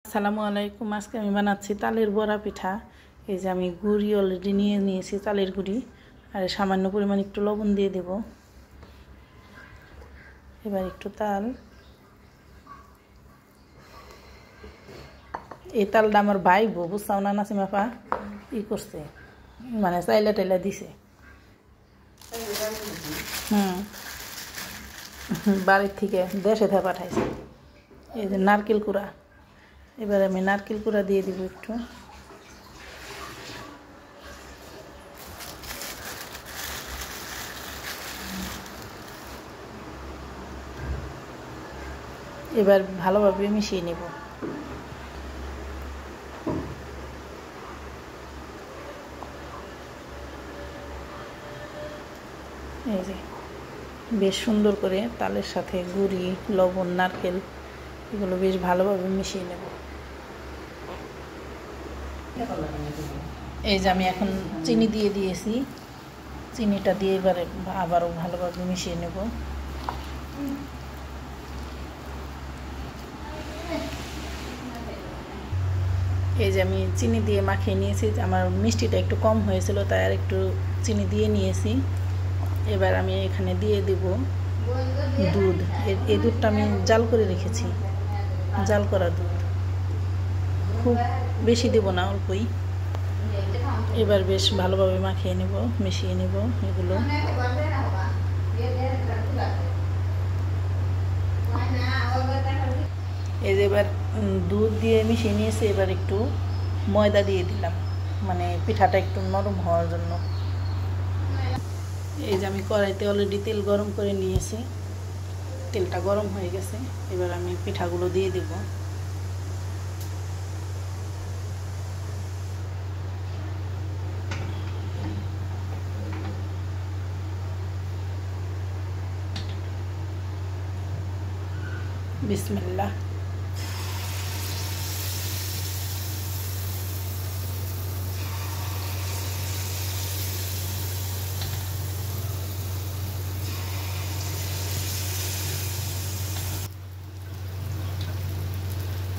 আসসালামু আলাইকুম। আজকে আমি বানাচ্ছি তালের বড়া পিঠা। এই যে আমি গুড়ি অলরেডি নিয়ে নিয়েছি, তালের গুড়ি, আর সামান্য পরিমাণ একটু লবণ দিয়ে দেব। এবার একটু তাল, এই তালটা আমার ভাই বুঝছাও না নাসিমা আপা করছে, মানে চাইলা টাইলা দিছে। বাড়ির থেকে দেশে থেকে পাঠাইছে। এই যে নারকেল কুড়া, এবার আমি নারকেল কুড়া দিয়ে দিব একটু। এবার ভালোভাবে মিশিয়ে নেব। এই যে বেশ সুন্দর করে তালের সাথে গুড়ি, লবণ, নারকেল এগুলো বেশ ভালোভাবে মিশিয়ে নেব। এই যে আমি এখন চিনি দিয়ে দিয়েছি, চিনিটা দিয়ে এবারে আবারও ভালোভাবে মিশিয়ে নেব। এই যে আমি চিনি দিয়ে মাখিয়ে নিয়েছি, আমার মিষ্টিটা একটু কম হয়েছিল তাই আর একটু চিনি দিয়ে নিয়েছি। এবার আমি এখানে দিয়ে দেব দুধ। এই দুধটা আমি জাল করে রেখেছি, জাল করা দুধ, খুব বেশি দেব না, অল্পই। এবার বেশ ভালোভাবে মাখিয়ে নেব, মিশিয়ে নেব এগুলো। এই যে এবার দুধ দিয়ে মিশিয়ে নিয়েছি, এবার একটু ময়দা দিয়ে দিলাম, মানে পিঠাটা একটু নরম হওয়ার জন্য। এই যে আমি কড়াইতে অলরেডি তেল গরম করে নিয়েছি, তেলটা গরম হয়ে গেছে। এবার আমি পিঠাগুলো দিয়ে দেব। বিসমিল্লাহ।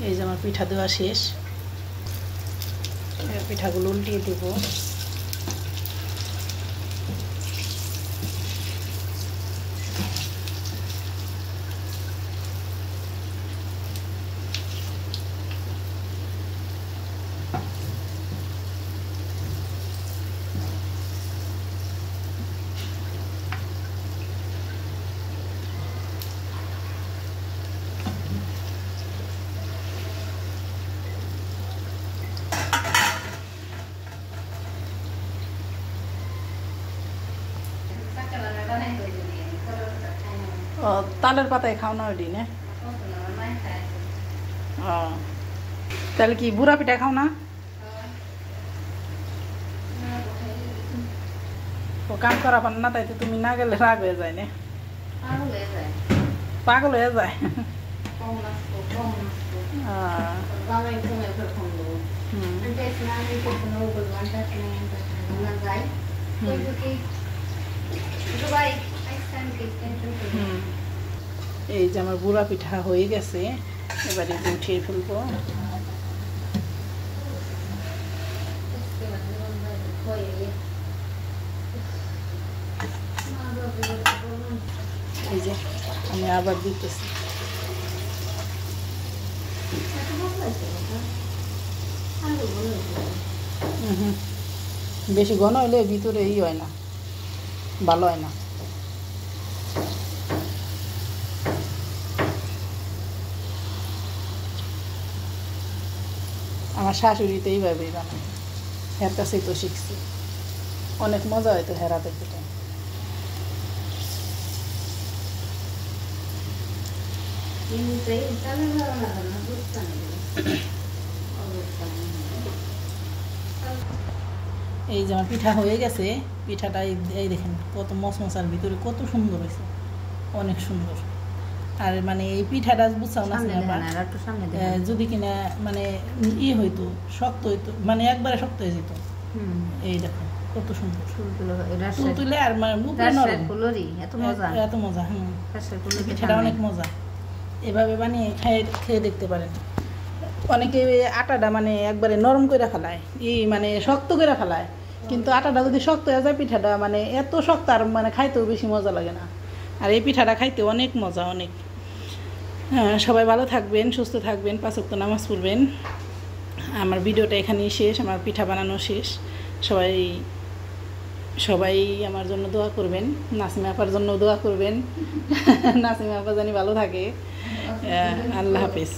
এই যে আমার পিঠা দেওয়া শেষ, পিঠাগুলো উল্টিয়ে দেব। ও তালের পাতায় খাও না ওইটি না? ও তাহলে কি বুড়া পিঠা খাও না? ও কাম করা পান না, তাই তো তুমি না গেলে রাগ হয়ে যায় না? পাগল হয়ে যায়। এই যে আমার বুড়া পিঠা হয়ে গেছে, এবারে উঠিয়ে ফেলবো। এই যে আমি আবার দিতেছি। বেশি ঘন হইলে ভিতরে হয় না, ভালো হয় না। আমার শাশুড়ি তো এইভাবেই বানায়, হের কাছেই তো শিখছি। অনেক মজা হয়তো হের হাতের পিঠা। এই যে আমার পিঠা হয়ে গেছে, পিঠাটা এই দেখেন কত মশমশার, ভিতরে কত সুন্দর হয়েছে, অনেক সুন্দর। আর মানে এই পিঠাটা বুঝছাও না, যদি কিনা মানে হইতো শক্ত হইতো, মানে একবারে শক্ত হয়ে যেত। এই দেখো কত সুন্দর তুলে, আর এত মজা। পিঠাটা অনেক মজা, এভাবে বানিয়ে খেয়ে দেখতে পারেন। অনেকে আটাটা মানে একবারে নরম করে ফেলায়, মানে শক্ত করে ফেলায়, কিন্তু আটাটা যদি শক্ত হয়ে যায় পিঠাটা মানে এত শক্ত আর মানে খাইতেও বেশি মজা লাগে না। আর এই পিঠাটা খাইতে অনেক মজা, অনেক। হ্যাঁ, সবাই ভালো থাকবেন, সুস্থ থাকবেন, 5 ওয়াক্ত নামাজ পড়বেন। আমার ভিডিওটা এখানেই শেষ, আমার পিঠা বানানো শেষ। সবাই সবাই আমার জন্য দোয়া করবেন, নাসিমা আপার জন্য দোয়া করবেন। নাসিমা আপা জানি ভালো থাকে। আল্লাহ হাফিজ।